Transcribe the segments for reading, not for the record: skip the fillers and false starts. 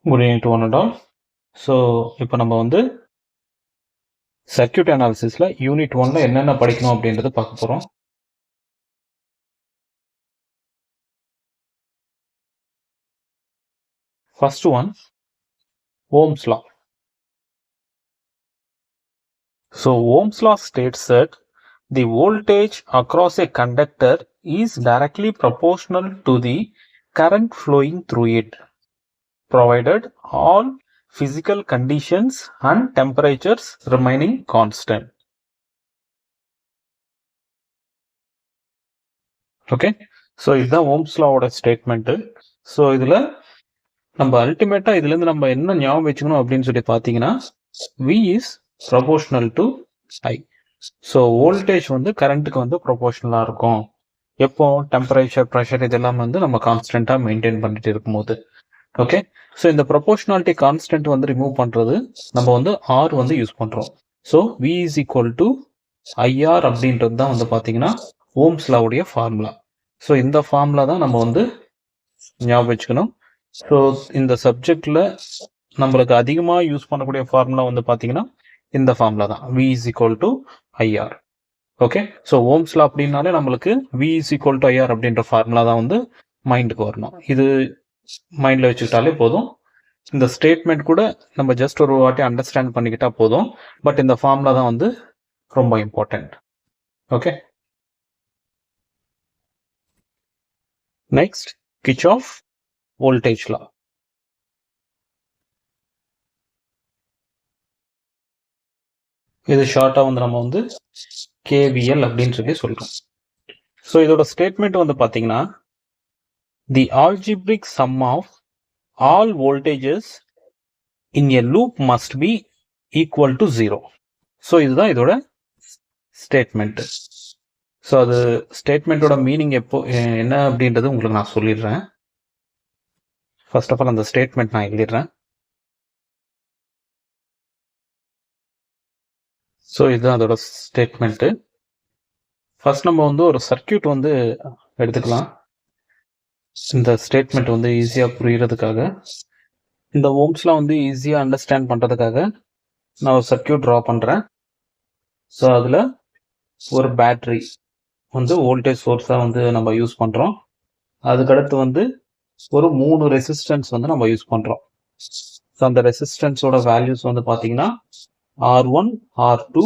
Good evening to one and all. So, இப்போ நம்ம வந்து சர்க்யூட் அனாலிசிஸ்ல யூனிட் 1ல என்னென்ன படிக்கணும் அப்படின்றத பார்க்க போறோம். First one, Ohm's law. So, Ohm's law states that the voltage across a conductor is directly proportional to the current flowing through it, provided all physical conditions and temperatures remaining constant. Okay, so இதுதான் ohms லாவோட statement. So இதில் நம்ம அல்டிமேட்டாக இதுலேருந்து நம்ம என்ன ஞாபகம் வச்சுக்கணும் அப்படின்னு சொல்லி பார்த்தீங்கன்னா, V is proportional to I. So voltage வந்து கரண்ட்டுக்கு வந்து ப்ரொபோஷனலாக இருக்கும் எப்போ டெம்பரேச்சர், ப்ரெஷர் இதெல்லாம் வந்து நம்ம கான்ஸ்டண்ட்டாக மெயின்டைன் பண்ணிட்டு இருக்கும்போது. ஓகே, ஸோ இந்த ப்ரொபோஷனாலிட்டி கான்ஸ்டன்ட் வந்து ரிமூவ் பண்ணுறது நம்ம வந்து R வந்து யூஸ் பண்ணுறோம். So V is equal to IR அப்படின்றது தான் வந்து பார்த்தீங்கன்னா ஓம்ஸ் லாவுடைய ஃபார்முலா. ஸோ இந்த ஃபார்முலா தான் நம்ம வந்து ஞாபகம் வச்சுக்கணும். ஸோ இந்த சப்ஜெக்டில் நம்மளுக்கு அதிகமாக யூஸ் பண்ணக்கூடிய ஃபார்முலா வந்து பார்த்தீங்கன்னா இந்த ஃபார்முலா தான், V is equal to IR. Okay, so Ohm's law அப்படின்னாலே நம்மளுக்கு V is equal to IR அப்படின்ற ஃபார்முலா தான் வந்து மைண்டுக்கு வரணும். இது மைண்டில் வச்சுக்கிட்டாலே போதும். இந்த ஸ்டேட்மெண்ட் கூட நம்ம ஜஸ்ட் ஒரு வாட்டி அண்டர்ஸ்டாண்ட் பண்ணிக்கிட்டா போதும். பட் இந்த ஃபார்முலா தான் வந்து ரொம்ப important. Okay, next Kirchhoff voltage law. இது ஷார்ட்டாக வந்து நம்ம வந்து KVL அப்படின்னு சொல்லி சொல்றோம். ஸோ இதோட ஸ்டேட்மெண்ட் வந்து பார்த்தீங்கன்னா, the algebraic sum of all voltages in a loop must be equal to 0. So இதுதான் இதோட ஸ்டேட்மெண்ட். ஸோ அது ஸ்டேட்மெண்ட்டோட மீனிங் என்ன அப்படின்றது உங்களுக்கு நான் சொல்லிடுறேன். ஃபர்ஸ்ட் ஆஃப் ஆல் அந்த ஸ்டேட்மெண்ட் நான் எழுதிடுறேன். ஸோ இதுதான் அதோட ஸ்டேட்மெண்ட்டு. ஃபர்ஸ்ட் நம்ம வந்து ஒரு சர்க்கியூட் வந்து எடுத்துக்கலாம். இந்த ஸ்டேட்மெண்ட் வந்து ஈஸியாக புரிகிறதுக்காக, இந்த ஓம்ஸ்லாம் வந்து ஈஸியாக அண்டர்ஸ்டாண்ட் பண்ணுறதுக்காக நான் ஒரு சர்க்கியூட் ட்ரா பண்ணுறேன். ஸோ அதில் ஒரு பேட்ரி வந்து வோல்டேஜ் சோர்ஸாக வந்து நம்ம யூஸ் பண்ணுறோம். அதுக்கடுத்து வந்து ஒரு 3 ரெசிஸ்டன்ஸ் வந்து நம்ம யூஸ் பண்ணுறோம். ஸோ அந்த ரெசிஸ்டன்ஸோட வேல்யூஸ் வந்து பார்த்தீங்கன்னா R1, R2,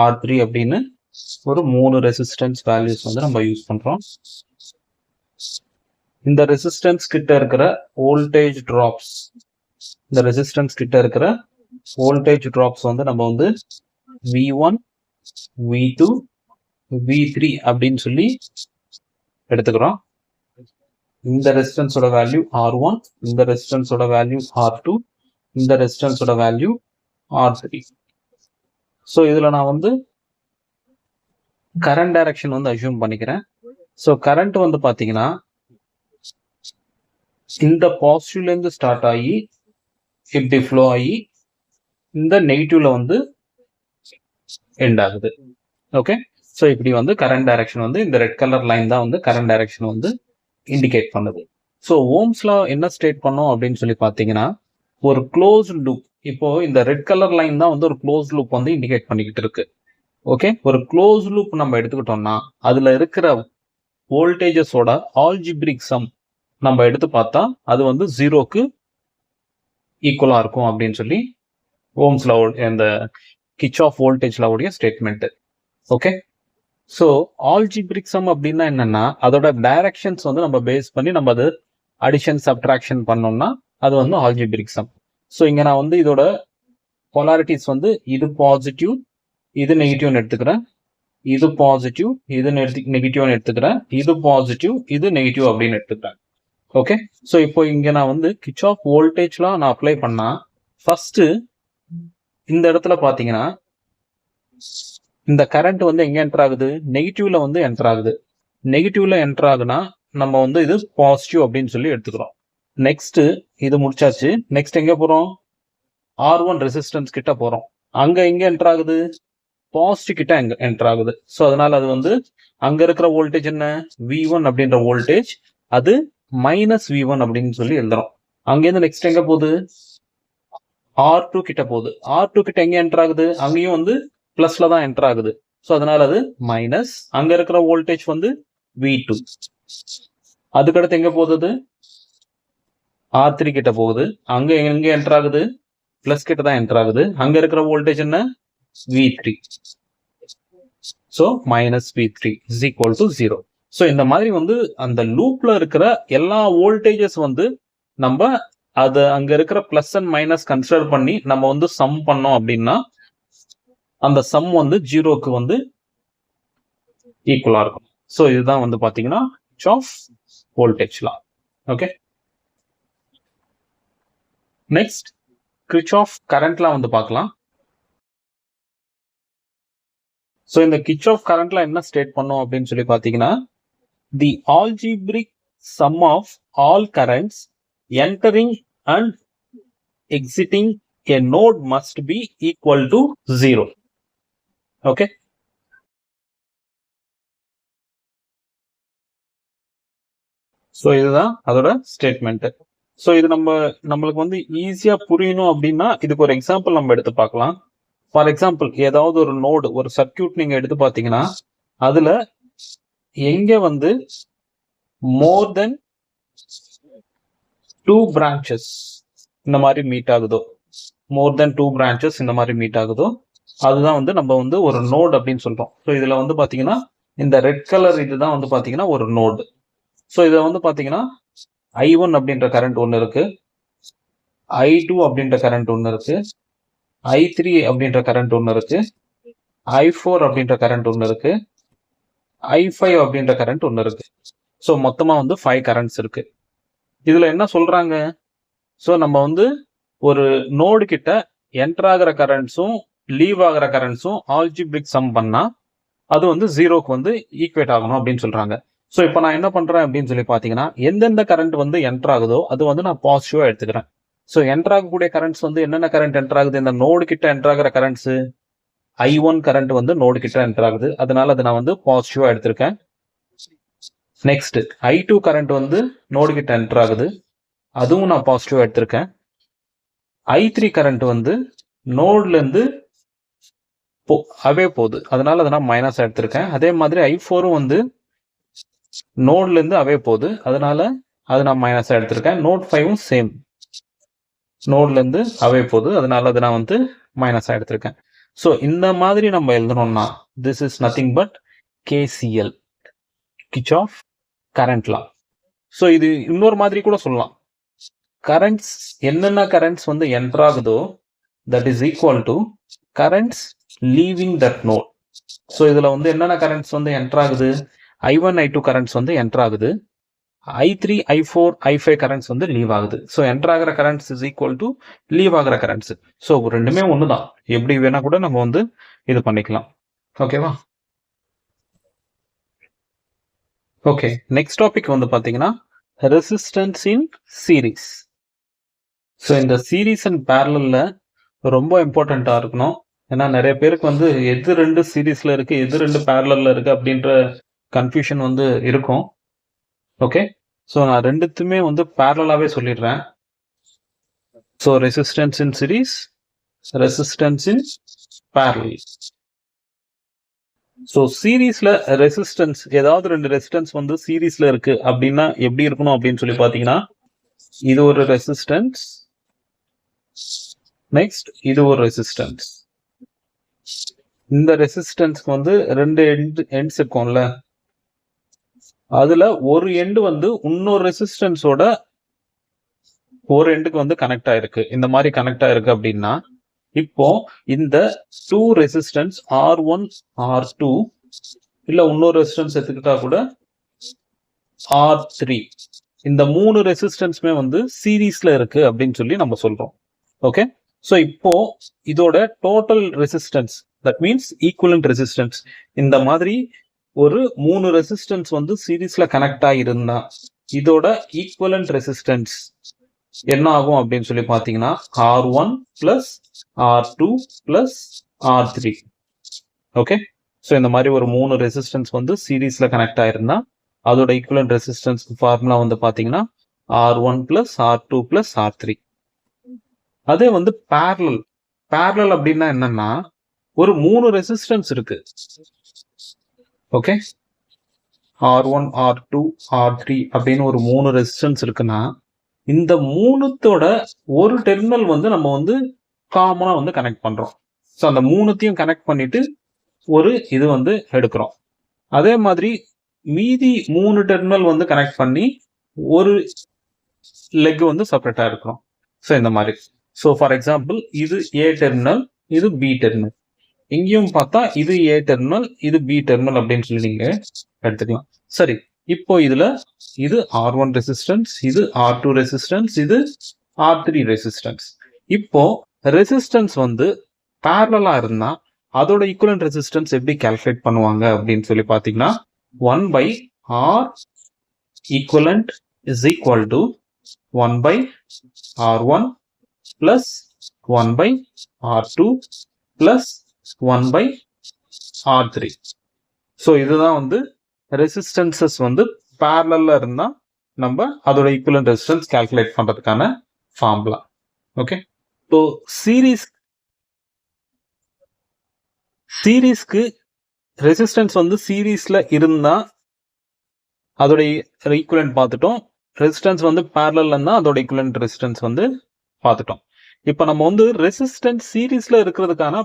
R3 அப்படின்னு ஒரு 3 ரெசிஸ்டன்ஸ் வேல்யூஸ் வந்து நம்ம யூஸ் பண்ணுறோம். இந்த ரெசிஸ்டன்ஸ் கிட்ட இருக்கிற வோல்டேஜ் ட்ராப்ஸ், இந்த ரெசிஸ்டன்ஸ் கிட்ட இருக்கிற வோல்டேஜ் ட்ராப்ஸ் வந்து நம்ம வந்து V1, V2, V3 அப்படின்னு சொல்லி எடுத்துக்கிறோம். இந்த ரெசிஸ்டன்ஸோட வேல்யூ R1, இந்த ரெசிஸ்டன்ஸோட வேல்யூ R2, இந்த ரெசிஸ்டன்ஸோட வேல்யூ R3. ஸோ இதில் நான் வந்து கரண்ட் டைரக்ஷன் வந்து அஸ்யூம் பண்ணிக்கிறேன். ஸோ கரண்ட் வந்து பார்த்தீங்கன்னா இந்த பாசிட்டிவ்லேருந்து ஸ்டார்ட் ஆகி இப்படி ஃப்ளோ ஆகி இந்த நெகட்டிவ்ல வந்து எண்ட் ஆகுது. ஓகே, ஸோ இப்படி வந்து கரண்ட் டைரக்ஷன் வந்து இந்த ரெட் கலர் லைன் தான் வந்து கரண்ட் டைரக்ஷன் வந்து இண்டிகேட் பண்ணுது. ஸோ ஓம்ஸ்லா என்ன ஸ்டேட் பண்ணோம் அப்படின்னு சொல்லி பார்த்தீங்கன்னா, ஒரு க்ளோஸ் லூப், இப்போ இந்த ரெட் கலர் லைன் தான் வந்து ஒரு க்ளோஸ் லூப் வந்து இண்டிகேட் பண்ணிக்கிட்டு இருக்கு. ஓகே, ஒரு க்ளோஸ் லூப் நம்ம எடுத்துக்கிட்டோம்னா அதுல இருக்கிற வோல்டேஜஸோட ஆல்ஜிப்ரிக் சம் நம்ம எடுத்து பார்த்தா அது வந்து 0க்கு ஈக்குவலா இருக்கும் அப்படின்னு சொல்லி ஓம்ஸ் லா, இந்த கிர்ச்சாஃப் வோல்டேஜ் லாவுடைய statement. Okay, so algebraic sum அப்படின்னா என்னன்னா, அதோட டைரக்ஷன்ஸ் வந்து நம்ம பேஸ் பண்ணி நம்ம அது அடிஷன் சப்ட்ராக்ஷன் பண்ணோம்னா அது வந்து ஆல்ஜிப்ரிக் சம். ஸோ இங்க நான் வந்து இதோட பொலாரிட்டிஸ் வந்து இது பாசிட்டிவ், இது நெகட்டிவ்னு எடுத்துக்கிறேன், இது பாசிட்டிவ், இது நெகட்டிவ்னு எடுத்துக்கிறேன், இது பாசிட்டிவ், இது நெகட்டிவ் அப்படின்னு எடுத்துக்கிறேன். ஓகே, ஸோ இப்போ இங்க நான் வந்து கிர்ச்சாஃப் வோல்டேஜ்லாம் நான் அப்ளை பண்ணா, ஃபர்ஸ்ட் இந்த இடத்துல பாத்தீங்கன்னா இந்த கரண்ட் வந்து எங்க என்டர் ஆகுது, நெகட்டிவ்ல வந்து என்டர் ஆகுது. நெகட்டிவ்ல என்டர் ஆகுனா நம்ம வந்து இது பாசிட்டிவ் அப்படின்னு சொல்லி எடுத்துக்கிறோம். நெக்ஸ்ட் இது முடிச்சாச்சு. நெக்ஸ்ட் எங்க போறோம், R1 ரெசிஸ்டன்ஸ் கிட்ட போறோம். அங்க எங்க என்டர் ஆகுது, பாசிட்டிவ் கிட்ட எங்க என்டர் ஆகுது. ஸோ அதனால அது வந்து அங்க இருக்கிற வோல்டேஜ் என்ன, V1 அப்படின்ற வோல்டேஜ், அது -V1 அப்படின்னு சொல்லி எழுதுறோம். அங்கேருந்து நெக்ஸ்ட் எங்க போகுது, R2 கிட்ட போகுது. R2 கிட்ட எங்க என்டர் ஆகுது, அங்கேயும் வந்து பிளஸ்ல தான் என்டர் ஆகுது. ஸோ அதனால அது மைனஸ். அங்க இருக்கிற வோல்டேஜ் வந்து V2. அதுக்கடுத்து எங்க போகுது, R3 கிட்ட போகுது. அங்க எங்க என்டர் ஆகுது, பிளஸ் கிட்ட தான் என்டர் ஆகுது. அங்க இருக்கிற வோல்டேஜ் என்ன, V3. So minus V3 is equal to 0. So இந்த மாதிரி வந்து அந்த லூப்ல இருக்கிற எல்லா வோல்டேஜஸ் வந்து நம்ம அது அங்க இருக்கிற பிளஸ் அண்ட் மைனஸ் கன்சிடர் பண்ணி நம்ம வந்து சம் பண்ணோம் அப்படின்னா அந்த சம் வந்து 0க்கு வந்து ஈக்குவலா இருக்கும். ஸோ இதுதான் வந்து பாத்தீங்கன்னா Kirchhoff voltage law. Okay, next Kirchhoff current லா வந்து பார்க்கலாம். ஸோ இந்த கிர்ச்சாஃப் கரண்ட் லா என்ன ஸ்டேட் பண்ணோம் அப்படின்னு சொல்லி பாத்தீங்கன்னா, the algebraic sum of all currents entering and exiting a node must be equal to 0. Okay. So இதுதான் அதோட ஸ்டேட்மெண்ட். ஸோ இது நம்மளுக்கு வந்து ஈஸியா புரியணும் அப்படின்னா இதுக்கு ஒரு எக்ஸாம்பிள் நம்ம எடுத்து பார்க்கலாம். ஃபார் எக்ஸாம்பிள், ஏதாவது ஒரு நோடு, ஒரு சர்க்கியூட் நீங்க எடுத்து பார்த்தீங்கன்னா அதுல எங்க வந்து மோர் தென் 2 பிரான்ச்சஸ் இந்த மாதிரி மீட் ஆகுதோ, மோர் தென் 2 பிரான்ச்சஸ் இந்த மாதிரி மீட் ஆகுதோ, அதுதான் வந்து நம்ம வந்து ஒரு நோடு அப்படின்னு சொல்றோம். ஸோ இதுல வந்து பாத்தீங்கன்னா இந்த ரெட் கலர் இதுதான் வந்து பாத்தீங்கன்னா ஒரு நோடு. ஸோ இதை வந்து பாத்தீங்கன்னா I1 அப்படின்ற கரண்ட் ஒன்று இருக்கு, I2 அப்படின்ற கரண்ட் ஒன்று இருக்கு, I3 அப்படின்ற கரண்ட் ஒன்று இருக்கு, I4 அப்படின்ற கரண்ட் ஒன்று இருக்கு, I5 அப்படின்ற கரண்ட் ஒன்று இருக்கு. ஸோ மொத்தமா வந்து 5 கரண்ட்ஸ் இருக்கு. இதுல என்ன சொல்றாங்க, ஸோ நம்ம வந்து ஒரு நோடு கிட்ட என்டர் ஆகிற கரண்ட்ஸும் லீவ் ஆகிற கரண்ட்ஸும் ஆல்ஜிப்ரிக் சம் பண்ணா அது வந்து 0க்கு வந்து ஈக்குவேட் ஆகணும் அப்படின்னு சொல்றாங்க. ஸோ இப்போ நான் என்ன பண்றேன் அப்படின்னு சொல்லி பாத்தீங்கன்னா, எந்தெந்த கரண்ட் வந்து என்டர் ஆகுதோ அது வந்து நான் பாசிட்டிவா எடுத்துக்கிறேன். ஸோ என்டர் ஆகக்கூடிய கரண்ட்ஸ் வந்து என்னென்ன கரண்ட் என்டர் ஆகுது, இந்த நோடு கிட்ட என்டர் ஆகிற கரண்ட்ஸ் I1 கரண்ட் வந்து நோடு கிட்ட என்டர் ஆகுது, அதனால அதை நான் வந்து பாசிட்டிவா எடுத்திருக்கேன். நெக்ஸ்ட் I2 கரண்ட் வந்து நோடு கிட்ட என்டர் ஆகுது, அதுவும் நான் பாசிட்டிவா எடுத்திருக்கேன். I3 கரண்ட் வந்து நோட்ல இருந்து அவே போகுது, அதனால அதை நான் மைனஸ் எடுத்திருக்கேன். அதே மாதிரி I4ம் வந்து நோட்ல இருந்து அவே போகுது, அதனால அது நான் மைனஸ் எடுத்திருக்கேன். நோட் 5ம் சேம், நோட்ல இருந்து அவே போகுது, அதனால அதை நான் வந்து மைனஸ் எடுத்திருக்கேன். ஸோ இந்த மாதிரி நம்ம எழுதணும்னா this is nothing but KCL, Kirchhoff current law. So இது இன்னொரு மாதிரி கூட சொல்லலாம், கரண்ட்ஸ் என்னென்ன கரண்ட்ஸ் வந்து என்டர் ஆகுதோ that is equal to currents leaving that node. So இதுல வந்து என்னென்ன கரண்ட்ஸ் வந்து என்டர் ஆகுது, I1 I2 கரண்ட்ஸ் வந்து என்டர் ஆகுது, I3 I4 I5 கரண்ட்ஸ் வந்து லீவ் ஆகுது. ஸோ என்டர் ஆகிற currents is equal to leave ஆகிற கரண்ட்ஸ். ஸோ ரெண்டுமே ஒன்று தான், எப்படி வேணா கூட நம்ம வந்து இது பண்ணிக்கலாம். ஓகேவா? ஓகே, நெக்ஸ்ட் டாபிக் வந்து பாத்தீங்கன்னா ரெசிஸ்டன்ஸ் இன் சீரீஸ். ஸோ இந்த சீரீஸ் அண்ட் பேரலல்ல ரொம்ப இம்பார்ட்டண்டா இருக்கணும். ஏன்னா நிறைய பேருக்கு வந்து எது ரெண்டு சீரீஸ்ல இருக்கு எது ரெண்டு பேரலல்ல இருக்கு அப்படின்ற கன்ஃபியூஷன் வந்து இருக்கும். ஓகே, ஸோ நான் ரெண்டுத்துமே வந்து பேரலாவே சொல்லிடுறேன். So resistance in series, resistance in parallel. So சீரீஸ்ல ரெசிஸ்டன்ஸ், ஏதாவது ரெண்டு ரெசிஸ்டன்ஸ் வந்து சீரீஸ்ல இருக்கு அப்படின்னா எப்படி இருக்கணும் அப்படின்னு சொல்லி பாத்தீங்கன்னா, இது ஒரு ரெசிஸ்டன்ஸ், நெக்ஸ்ட் இது ஒரு ரெசிஸ்டன்ஸ். இந்த ரெசிஸ்டன்ஸ்க்கு வந்து ரெண்டு எண்ட்ஸ் இருக்கும்ல, அதுல ஒரு எண்டு வந்து இன்னொரு ரெசிஸ்டன்ஸோட ஒரு எண்டுக்கு வந்து கனெக்ட் ஆயிருக்கு. இந்த மாதிரி கனெக்ட் ஆயிருக்கு அப்படின்னா இப்போ இந்த 2 ரெசிஸ்டன்ஸ் R1 R2 இல்ல இன்னொரு ரெசிஸ்டன்ஸ் எடுத்துக்கிட்டா கூட R3, இந்த 3 ரெசிஸ்டன்ஸ்மே வந்து சீரீஸ்ல இருக்கு அப்படின்னு சொல்லி நம்ம சொல்றோம். ஓகே, ஸோ இப்போ இதோட total resistance, that means equivalent resistance, இந்த மாதிரி ஒரு 3 ரெசிஸ்டன்ஸ் வந்து சீரீஸ்ல கனெக்ட் ஆகிருந்தா இதோட ஈக்குவலன்ட் ரெசிஸ்டன்ஸ் என்ன ஆகும் அப்படின்னு சொல்லி பாத்தீங்கன்னா R1 plus R2 plus R3. Okay, so இந்த மாதிரி ஒரு 3 ரெசிஸ்டன்ஸ் வந்து சீரீஸ்ல கனெக்ட் ஆயிருந்தா அதோட ஈக்குவலன்ட் ரெசிஸ்டன்ஸ் ஃபார்முலா வந்து பாத்தீங்கன்னா R1 plus R2 plus R3. அதே வந்து parallel அப்படின்னா என்னன்னா ஒரு 3 ரெசிஸ்டன்ஸ் இருக்கு. ஓகே, R1 R2 R3 அப்படின்னு ஒரு 3 ரெசிஸ்டன்ஸ் இருக்குன்னா இந்த மூணுத்தோட ஒரு டெர்மினல் வந்து நம்ம வந்து காமனா வந்து கனெக்ட் பண்றோம். ஸோ அந்த மூணுத்தையும் கனெக்ட் பண்ணிட்டு ஒரு இது வந்து எடுக்கிறோம். அதே மாதிரி மீதி 3 டெர்மினல் வந்து கனெக்ட் பண்ணி ஒரு லெக் வந்து செப்பரேட்டா இருக்கிறோம். ஸோ இந்த மாதிரி. ஸோ ஃபார் எக்ஸாம்பிள் இது ஏ டெர்மினல், இது பி டெர்மினல். இங்கேயும் பார்த்தா இது ஏ டெர்மினல், இது பி டெர்மினல் அப்படின்னு சொல்லி நீங்க எடுத்துக்கலாம். சரி, இப்போ இதுல இது R1 ரெசிஸ்டன்ஸ், இது R2 ரெசிஸ்டன்ஸ், இது R3 ரெசிஸ்டன்ஸ். இப்போ ரெசிஸ்டன்ஸ் வந்து பேரலா இருந்தா அதோட ஈக்குவலன்ட் ரெசிஸ்டன்ஸ் எப்படி கால்குலேட் பண்ணுவாங்க அப்படின்னு சொல்லி பாத்தீங்கன்னா 1 by R equivalent is equal to 1 by R1 plus 1 by R2 plus 1 by R3. So இதுதான் வந்து ரெசிஸ்டன்சஸ் வந்து பேரலல்ல இருந்தா நம்ம அதோட ஈக்குவலன்ட் ரெசிஸ்டன்ஸ் கால்குலேட் பண்றதுக்கான ஃபார்முலா. ஓகே, இப்போ சீரீஸ்க்கு ரெசிஸ்டன்ஸ் வந்து சீரீஸ்ல இருந்தா அதோட ஈக்குவலன்ட் பார்த்துட்டோம். ரெசிஸ்டன்ஸ் வந்து பேரலல்ல இருந்தா அதோட ஈக்குவலன்ட் ரெசிஸ்டன்ஸ் வந்து பார்த்துட்டோம். இப்போ நம்ம வந்து ரெசிஸ்டன்ஸ் சீரீஸ்ல இருக்கிறதுக்கான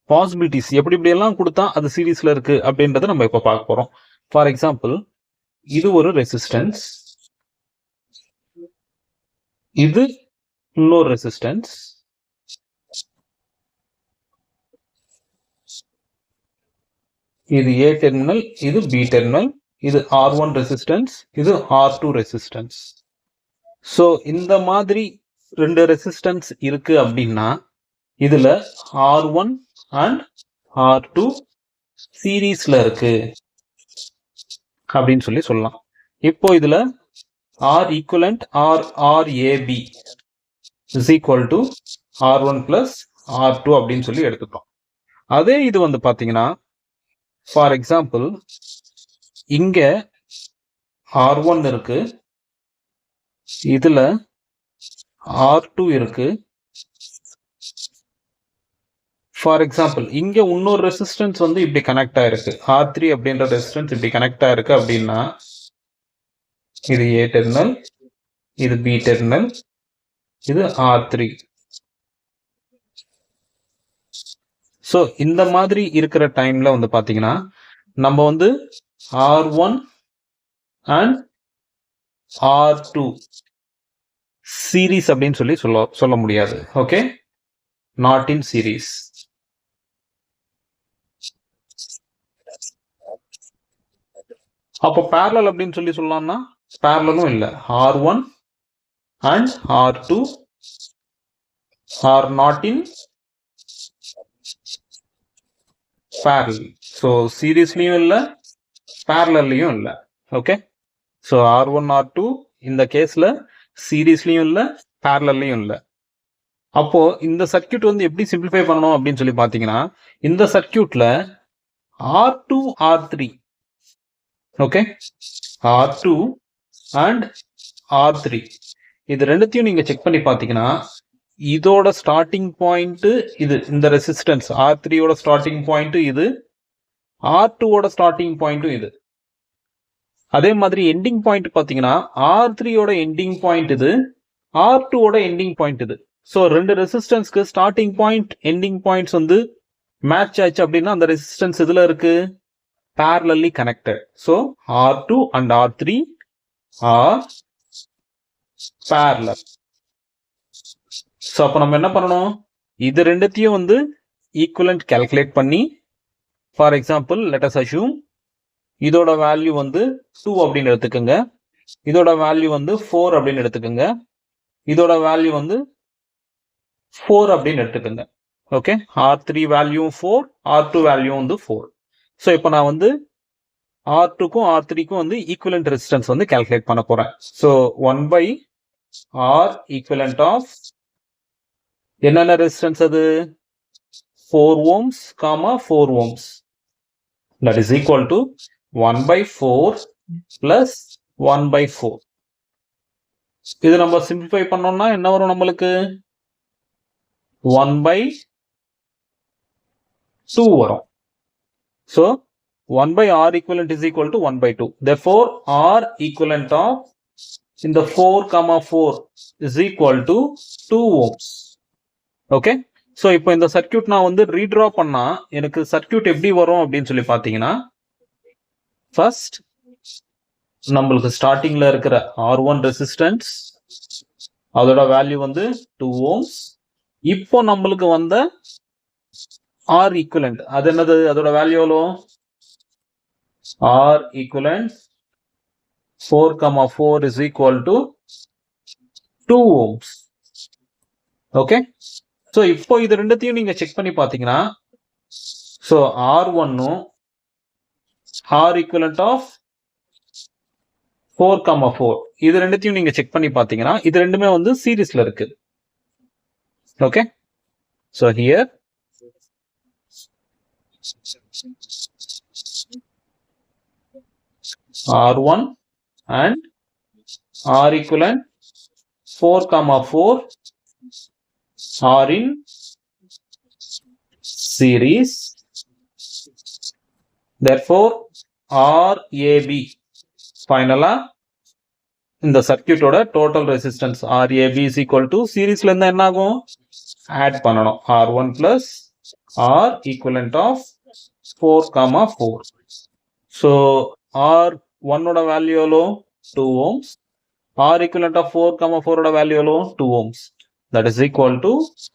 பாசிபிலிட்டிஸ் எப்படி எல்லாம் கொடுத்தா அது சீரீஸ்ல இருக்கு அப்படின்றத நம்ம இப்போ பார்க்க போறோம். ஃபார் எக்ஸாம்பிள், இது ஒரு ரெசிஸ்டன்ஸ், இது இன்னொரு ரெசிஸ்டன்ஸ், இது ஏ டெர்மினல், இது பி டெர்மினல், இது R1 ரெசிஸ்டன்ஸ், இது R2 ரெசிஸ்டன்ஸ். ஸோ இந்த மாதிரி 2 ரெசிஸ்டன்ஸ் இருக்கு அப்படின்னா இதுல R1 அண்ட் R2 சீரீஸ்ல இருக்கு அப்படின்னு சொல்லலாம். இப்போ இதுல R equivalent or RAB is equal to R1 plus R2 அப்படின்னு சொல்லி எடுத்துக்கிறோம். அதே இது வந்து பாத்தீங்கன்னா ஃபார் எக்ஸாம்பிள் இங்க R1 இருக்கு, இதுல R2 இருக்கு. ஃபார் எக்ஸாம்பிள் இங்க இன்னொரு ரெசிஸ்டன்ஸ் வந்து இப்படி கனெக்ட் ஆயிருக்கு, R3 அப்படின்ற ரெசிஸ்டன்ஸ் இப்படி கனெக்ட் ஆயிருக்கு அப்படின்னா இது ஏ டெர்மினல், இது பி டெர்மினல், இது R3. ஸோ இந்த மாதிரி இருக்கிற டைம்ல வந்து பாத்தீங்கன்னா நம்ம வந்து R1 அண்ட் R2 சீரீஸ் அப்படின்னு சொல்லி சொல்ல முடியாது. Okay, not in series. அப்போ பேரலல் அப்படின்னு சொல்லி சொல்லலாம்னா பேரலலும் இல்லை. R1 and R2 are not in parallel. So சீரீஸ்லயும் இல்லை, பேரலல்லையும் இல்லை. ஓகே, ஸோ R1 R2 இந்த கேஸ்ல சீரீஸ்லயும் இல்லை, பேரலல்லையும் இல்லை. அப்போ இந்த சர்க்கியூட் வந்து எப்படி சிம்பிளிஃபை பண்ணணும் அப்படின்னு சொல்லி பாத்தீங்கன்னா இந்த சர்க்கியூட்ல R2 R3, okay, R2 and R3 இது ரெண்டுத்தையும் நீங்க செக் பண்ணி பாத்தீங்கன்னா இதோட ஸ்டார்டிங் பாயிண்ட் இது, இந்த ரெசிஸ்டன்ஸ் R3 ஓட ஸ்டார்டிங் பாயிண்ட் இது, R2 ஓட ஸ்டார்டிங் பாயிண்ட்டும் இது. அதே மாதிரி எண்டிங் பாயிண்ட் பாத்தீங்கன்னா R3 ஓட எண்டிங் பாயிண்ட் இது, R2 ஓட எண்டிங் பாயிண்ட் இது. ஸோ 2 ரெசிஸ்டன்ஸ்க்கு ஸ்டார்டிங் பாயிண்ட் எண்டிங் பாயிண்ட்ஸ் வந்து மேட்ச் ஆச்சு அப்படின்னா அந்த ரெசிஸ்டன்ஸ் இதுல இருக்கு, parallelly connected. So R2 and R3 are parallel. So அப்போ நம்ம என்ன பண்ணணும், இது ரெண்டுத்தையும் வந்து ஈக்குவலண்ட் கால்குலேட் பண்ணி, for example let us assume இதோட வேல்யூ வந்து 2 அப்படின்னு எடுத்துக்கோங்க, இதோட வேல்யூ வந்து 4 அப்படின்னு எடுத்துக்கோங்க, இதோட வேல்யூ வந்து 4 அப்படின்னு எடுத்துக்கோங்க. Okay, R3 value 4, R2 value வந்து 4. ஸோ இப்போ நான் வந்து R2க்கும் R3க்கும் வந்து ஈக்குவலண்ட் ரெசிஸ்டன்ஸ் வந்து கால்குலேட் பண்ண போறேன். So 1 by R equivalent of என்னென்ன ரெசிஸ்டன்ஸ் அது 4 ohms, 4 ohms. That is equal to 1 by 4 plus 1 by 4. இது நம்ம சிம்பிளிஃபை பண்ணோம்னா என்ன வரும் நம்மளுக்கு 1/2 வரும். So 1/R equivalent is equal to 1/2. Therefore R equivalent of இந்த 4,4 is equal to 2 ohms. Okay. So இப்போ இந்த சர்க்யூட் நான் வந்து ரீட்ரா பண்ணா எனக்கு சர்க்யூட் எப்படி வரும் அப்படின்னு சொல்லி பாத்தீங்கன்னா, ஃபர்ஸ்ட் நம்மளுக்கு ஸ்டார்டிங்ல இருக்கிற R1 ரெசிஸ்டன்ஸ் அதோட வேல்யூ வந்து 2 ohms. இப்போ நம்மளுக்கு வந்த R equivalent அது என்னது, அதோட வேல்யூ எவ்வளோ, R equivalent 4,4 is equal to 2 ohms. Okay. So இப்போ இது ரெண்டுத்தையும் நீங்க செக் பண்ணி பார்த்தீங்கன்னா, so R1 R equivalent of 4,4 இது ரெண்டுத்தையும் நீங்க செக் பண்ணி பார்த்தீங்கன்னா இது ரெண்டுமே வந்து சீரீஸ்ல இருக்கு. Okay. So here R1 and R equivalent 4,4 are in series. Therefore RAB finally இந்த சர்க்யூட்டோட total resistance RAB is equal to சீரீஸ்ல இருந்தா என்ன ஆகும், ஆட் பண்ணணும் R1 plus R equivalent of 4,4. So R1 ஓட வேல்யூ எவ்வளோ 2 ohms, R equivalent of 4,4 ஓட வேல்யூ எவ்வளோ 2 ohms, that is equal to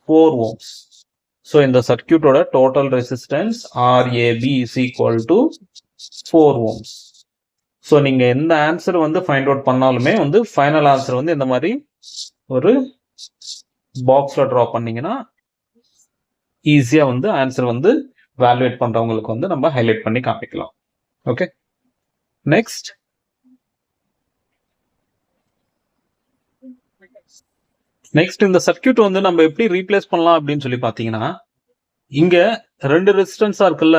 4 ohms. So இந்த சர்க்யூட்டோட total resistance RAB is equal to 4 ohms. So நீங்க எந்த ஆன்சர் வந்து ஃபைண்ட் அவுட் பண்ணாலுமே வந்து ஃபைனல் ஆன்சர் வந்து இந்த மாதிரி ஒரு பாக்ஸ்ல ட்ரா பண்ணீங்கன்னா ஈஸியா வந்து ஆன்சர் வந்து வேல்யூவேட் பண்றவங்களுக்கு வந்து நம்ம ஹைலைட் பண்ணி காமிக்கலாம். ஓகே. நெக்ஸ்ட் இந்த சர்க்யூட் வந்து நம்ம எப்படி ரீப்ளேஸ் பண்ணலாம் அப்படின்னு சொல்லி பாத்தீங்கன்னா, இங்க 2 ரெசிஸ்டன்ஸா இருக்குல்ல,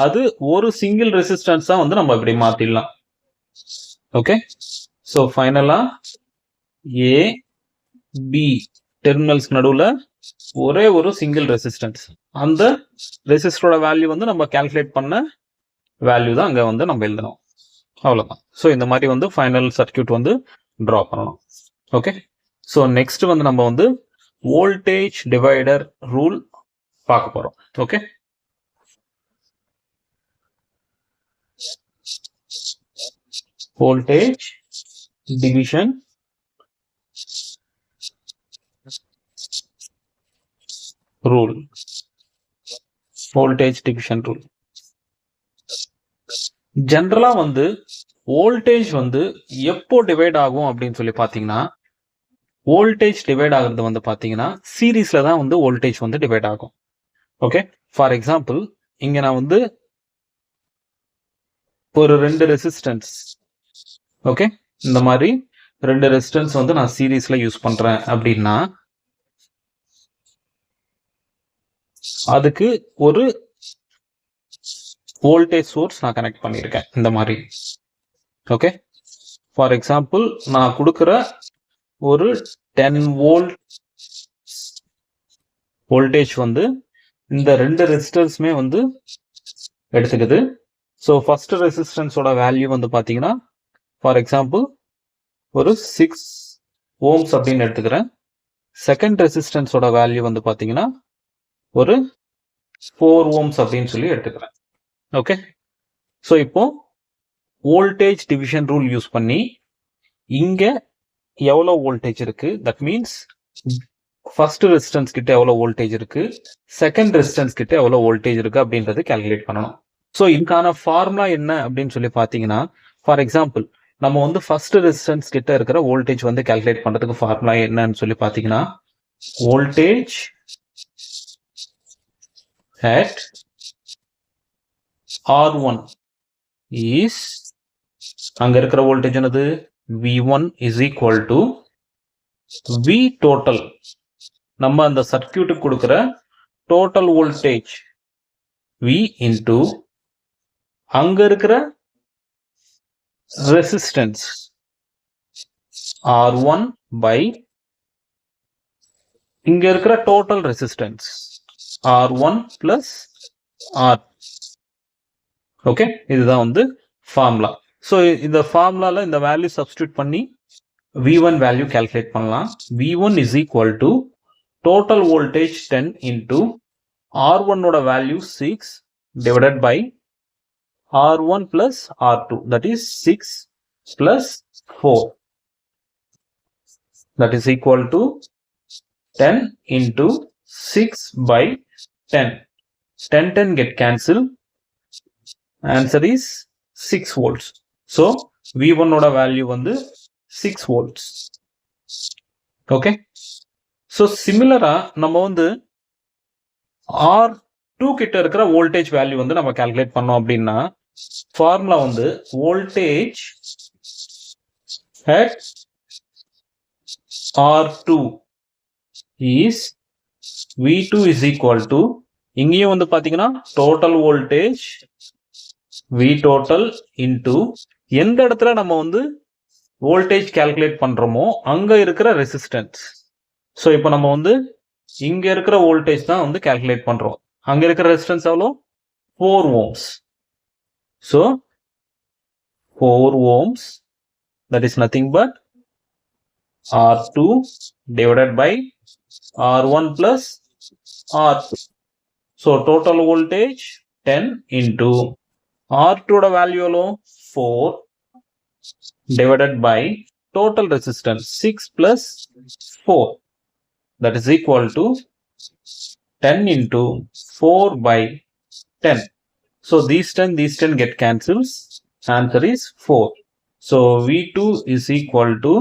அது ஒரு சிங்கிள் ரெசிஸ்டன்ஸா வந்து நம்ம இப்படி மாத்திடலாம். ஓகே. ஸோ ஃபைனலா A B டெர்மினல்ஸ் நடுவுல ஒரே ஒரு சிங்கிள் ரெசிஸ்டன்ஸ், அந்த ரெசிஸ்டரோட வேல்யூ வந்து நம்ம கால்குலேட் பண்ண வேல்யூ தான் அங்க வந்து நம்ம எழுதணும். அவ்வளவுதான். ஸோ இந்த மாதிரி வந்து ஃபைனல் சர்க்யூட் வந்து டிரா பண்ணணும். ஓகே. ஸோ நெக்ஸ்ட் வந்து நம்ம வந்து வோல்டேஜ் டிவைடர் ரூல் பார்க்க போறோம். Okay. Voltage division rule. Voltage division rule ஜெனரலா வந்து வோல்டேஜ் வந்து எப்போ டிவைட் ஆகும் அப்படின்னு சொல்லி பாத்தீங்கன்னா, வோல்டேஜ் டிவைட் ஆகுறது வந்து பாத்தீங்கன்னா சீரீஸ்ல தான் வந்து வோல்டேஜ் வந்து டிவைட் ஆகும். ஓகே. ஃபார் எக்ஸாம்பிள் இங்க நான் வந்து ஒரு 2 ரெசிஸ்டன்ஸ், ஓகே, இந்த மாதிரி 2 ரெசிஸ்டன்ஸ் வந்து நான் சீரீஸ்ல யூஸ் பண்றேன் அப்படின்னா அதுக்கு ஒரு வோல்டேஜ் சோர்ஸ் நான் கனெக்ட் பண்ணியிருக்கேன் இந்த மாதிரி. ஓகே. ஃபார் எக்ஸாம்பிள் நான் கொடுக்குற ஒரு 10 வோல்ட் வோல்டேஜ் வந்து இந்த 2 ரெசிஸ்டன்ஸுமே வந்து எடுத்துக்குது. ஸோ ஃபர்ஸ்ட் ரெசிஸ்டன்ஸோட வேல்யூ வந்து பார்த்தீங்கன்னா ஃபார் எக்ஸாம்பிள் ஒரு 6 ohms அப்படின்னு எடுத்துக்கிறேன். செகண்ட் ரெசிஸ்டன்ஸோட வேல்யூ வந்து பார்த்தீங்கன்னா ஒரு 4 ohms அப்படின்னு சொல்லி எடுத்துக்கிறேன். ஓகே. ஸோ இப்போ வோல்டேஜ் டிவிஷன் ரூல் யூஸ் பண்ணி இங்க எவ்வளோ வோல்டேஜ் இருக்கு, தட் மீன்ஸ் ஃபர்ஸ்ட் ரெசிஸ்டன்ஸ் கிட்ட எவ்வளோ வோல்டேஜ் இருக்கு, செகண்ட் ரெசிஸ்டன்ஸ் கிட்ட எவ்வளோ வோல்டேஜ் இருக்கு அப்படின்றது கால்குலேட் பண்ணணும். ஸோ இதுக்கான ஃபார்முலா என்ன அப்படின்னு சொல்லி பார்த்தீங்கன்னா, ஃபார் எக்ஸாம்பிள் நம்ம வந்து ஃபர்ஸ்ட் ரெசிஸ்டன்ஸ் கிட்ட இருக்கிற வோல்டேஜ் வந்து கால்குலேட் பண்றதுக்கு ஃபார்முலா என்னன்னு சொல்லி பார்த்தீங்கன்னா, வோல்டேஜ் at R1 is அங்க இருக்கிற வோல்டேஜ் என்னது V1 is equal to V total, நம்ம அந்த சர்க்யூட்டுக்கு கொடுக்கிற டோட்டல் வோல்டேஜ் V into அங்க இருக்கிற ரெசிஸ்டன்ஸ் R1 by இங்க இருக்கிற total resistance R1 plus R. Okay, இதுதான் வந்து ஃபார்முலா. ஸோ இந்த ஃபார்முலால இந்த வேல்யூ சப்ஸ்டியூட் பண்ணி V1 வேல்யூ கால்குலேட் பண்ணலாம். V1 is equal to total voltage 10 into R1 ஓட value 6 divided by R1 plus R2, that is 6 plus 4, that is equal to 10 into 6 by 10. 10 get cancelled. Answer is 6 volts. So V1 ஓட value வந்து 6 volts. Okay, so சிமிலரா நம்ம வந்து R2 கிட்ட இருக்கிற voltage value வந்து நம்ம calculate பண்ணோம் அப்படின்னா ஃபார்முலா வந்து voltage at R2 is V2 is equal to, இங்கேயும் வந்து பாத்தீங்கன்னா total voltage V total into எந்த இடத்துல நம்ம வந்து வோல்டேஜ் கால்குலேட் பண்றோமோ அங்க இருக்கிற ரெசிஸ்டன்ஸ். ஸோ இப்போ நம்ம வந்து இங்க இருக்கிற வோல்டேஜ் தான் வந்து கால்குலேட் பண்றோம். அங்க இருக்கிற ரெசிஸ்டன்ஸ் எவ்வளோ? 4 ohms. So 4 ohms, that is nothing but R2 divided by R1 plus R2. So total voltage 10 into R2 ஓட வேல்யூ எவ்வளோ? 4 divided by total resistance 6 plus 4, that is equal to 10 into 4 by 10. So these 10 get cancelled. Answer is 4. So V2 is equal to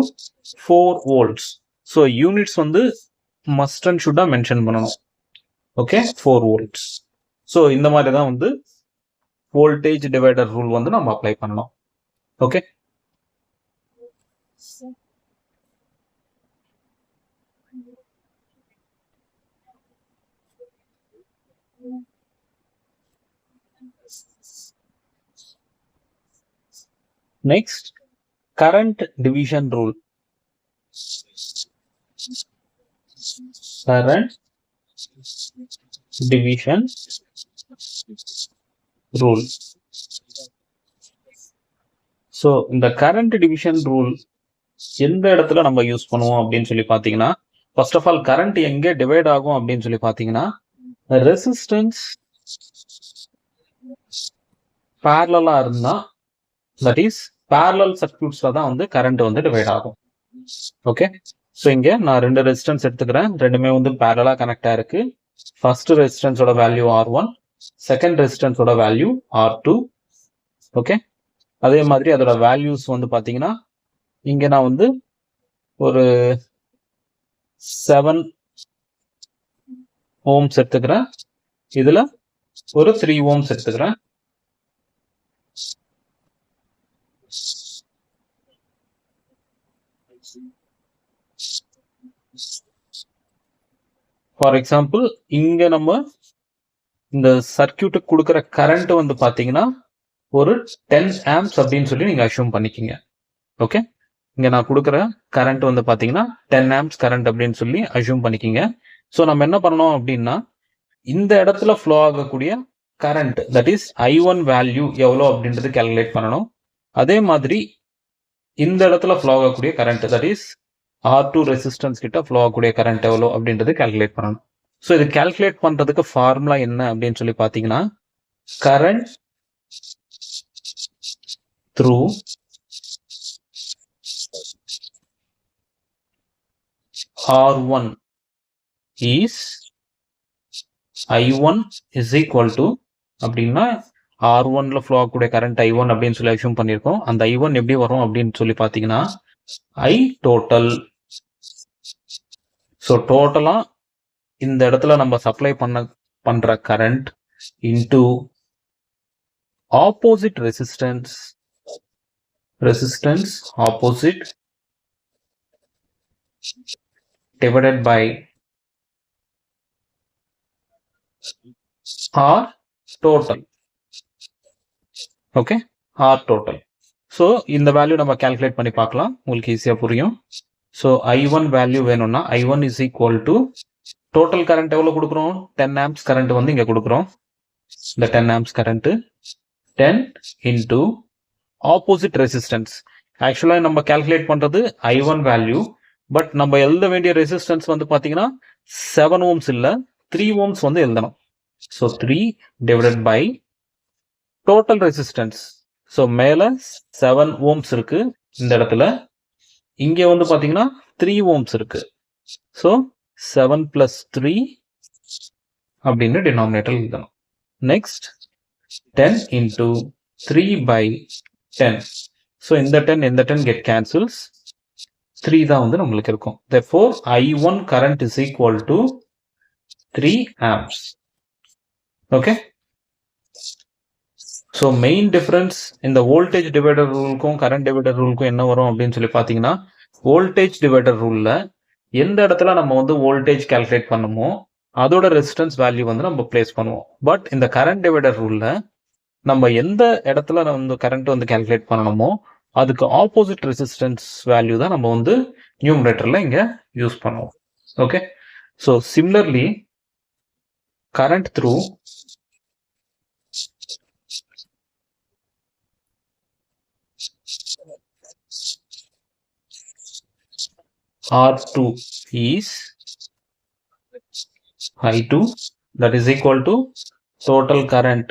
4 volts. So units வந்து must and should mention பண்ணணும். Okay, 4 volts. So இந்த மாதிரி தான் வந்து voltage divider rule வந்து நம்ம apply பண்ணணும். Okay, next, current division rule. Current division rule. So இந்த current division rule எந்த இடத்துல நம்ம யூஸ் பண்ணுவோம் அப்படின்னு சொல்லி பார்த்தீங்கன்னா, ஃபர்ஸ்ட் ஆஃப் ஆல் கரண்ட் எங்கே டிவைட் ஆகும் அப்படின்னு சொல்லி பார்த்தீங்கன்னா, ரெசிஸ்டன்ஸ் பேரலா இருந்தா, தட் இஸ் பேரலல் சர்க்யூட்ஸ்ல தான் வந்து கரண்ட் வந்து டிவைட் ஆகும். ஓகே, ஸோ இங்க நான் 2 ரெசிஸ்டன்ஸ் எடுத்துக்கிறேன், ரெண்டுமே வந்து பேரலா கனெக்ட் ஆயிருக்கு. ஃபர்ஸ்ட் ரெசிஸ்டன்ஸோட வேல்யூ R1, செகண்ட் ரெசிஸ்டன்ஸோட வேல்யூ R2. ஓகே, அதே மாதிரி அதோட வேல்யூஸ் வந்து பாத்தீங்கன்னா, இங்க நான் வந்து ஒரு 7 ohms எடுத்துக்கிறேன், இதுல ஒரு 3 ohms எடுத்துக்கிறேன். ஃபார் எக்ஸாம்பிள் இங்க நம்ம இந்த சர்க்கியூட்டுக்கு கொடுக்குற கரண்ட் வந்து பாத்தீங்கன்னா ஒரு 10 amps அப்படின்னு சொல்லி நீங்க அஷ்யூம் பண்ணிக்கிங்க. ஓகே, இங்க நான் கொடுக்குற கரண்ட் வந்து பாத்தீங்கன்னா 10 amps கரண்ட் அப்படின்னு சொல்லி அஷ்யூம் பண்ணிக்கிங்க. ஸோ நம்ம என்ன பண்ணணும் அப்படின்னா, இந்த இடத்துல ஃப்ளோ ஆகக்கூடிய current, that is I1 value எவ்வளோ அப்படின்றது கால்குலேட் பண்ணணும். அதே மாதிரி இந்த இடத்துல ஃப்ளோ ஆகக்கூடிய current, that is R2 resistance கிட்ட ஃப்ளோ ஆகக்கூடிய கரண்ட் எவ்வளோ அப்படின்றது கால்குலேட் பண்ணணும். ஸோ இது கால்குலேட் பண்றதுக்கு ஃபார்முலா என்ன அப்படின்னு சொல்லி பார்த்தீங்கன்னா, current through R1 is I1 is equal to, அப்படின்னா R1ல ஃப்ளோ ஆகக்கூடிய கரண்ட் I1 அப்படின்னு சொல்லி அஷ்யூம் பண்ணியிருக்கோம். அந்த I1 எப்படி வரும் அப்படின்னு சொல்லி பார்த்தீங்கன்னா, I total. ஸோ டோட்டலா இந்த இடத்துல நம்ம சப்ளை பண்ற current into opposite resistance opposite divided by R total. Okay, R total. So இந்த வேல்யூ நம்ம கால்குலேட் பண்ணி பார்க்கலாம், உங்களுக்கு ஈஸியா புரியும். ஸோ I1 வேல்யூ வேணும்னா I1 is equal to total current எவ்வளோ கொடுக்குறோம் 10 ஆம்ப்ஸ் கரண்ட் வந்து இங்கே கொடுக்குறோம். இந்த 10 amps current 10 into opposite resistance. ஆக்சுவலாக நம்ம கால்குலேட் பண்ணுறது I1 வேல்யூ, பட் நம்ம எழுத வேண்டிய ரெசிஸ்டன்ஸ் வந்து பார்த்தீங்கன்னா 7 ஓம்ஸ் இல்லை 3 ஓம்ஸ் வந்து எழுதணும். So 3 divided by total resistance. So மேலே 7 ஓம்ஸ் இருக்கு இந்த இடத்துல, இங்கே வந்து பார்த்தீங்கன்னா 3 ஓம்ஸ் இருக்கு. ஸோ 7 + 3 அப்படின்னு டினாமினேட்டர் எழுதணும். Next 10 into 3/10. ஸோ இந்த 10 இந்த 10 கெட் கேன்சல்ஸ், 3 தான் வந்து நம்மளுக்கு இருக்கும். Therefore I1 current is equal to 3 amps. Okay. So main difference இந்த வோல்டேஜ் டிவைடர் ரூலுக்கும் கரண்ட் டிவைடர் ரூலுக்கும் என்ன வரும் அப்படின்னு சொல்லி பார்த்தீங்கன்னா, வோல்டேஜ் டிவைடர் ரூலில் எந்த இடத்துல நம்ம வந்து வோல்டேஜ் கால்குலேட் பண்ணுமோ அதோட ரெசிஸ்டன்ஸ் வேல்யூ வந்து நம்ம பிளேஸ் பண்ணுவோம். பட் இந்த கரண்ட் டிவைடர் ரூலில் நம்ம எந்த இடத்துல நம்ம கரண்ட் வந்து கால்குலேட் பண்ணணுமோ அதுக்கு ஆப்போசிட் ரெசிஸ்டன்ஸ் வேல்யூ தான் நம்ம வந்து நியூமரேட்டரில் இங்கே யூஸ் பண்ணுவோம். Okay. So similarly current through R2 is I2, that is equal to total current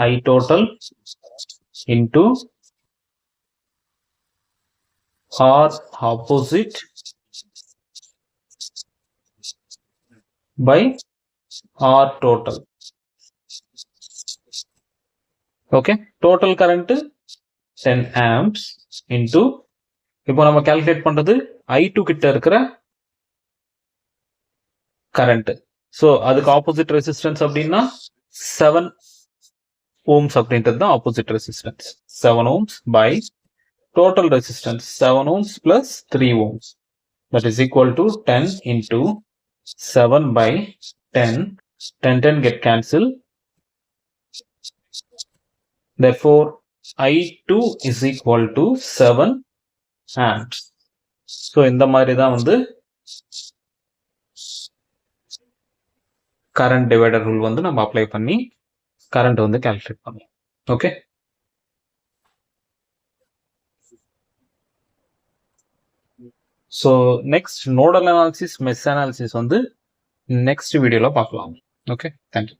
I total into R opposite by R total. Okay, total current 10 amps into இப்போ நம்ம calculate பண்றது I2 கிட்ட இருக்கிற கரண்ட். ஸோ அதுக்கு opposite resistance அப்படின்னா 7 ohms அப்படின்றது தான் opposite resistance. 7 ohms by total resistance 7 ohms plus 3 ohms, that is equal to 10 into 7 by 10. 10 get cancel. Therefore I2 is equal to 7 amps. So இந்த மாதிரி தான் வந்து கரண்ட் டிவைடர் ரூல் வந்து நம்ம அப்ளை பண்ணி கரண்ட் வந்து கால்குலேட் பண்ணுவோம். Okay. So next nodal analysis, mesh analysis வந்து நெக்ஸ்ட் வீடியோவில் பார்க்கலாம். Okay, thank you.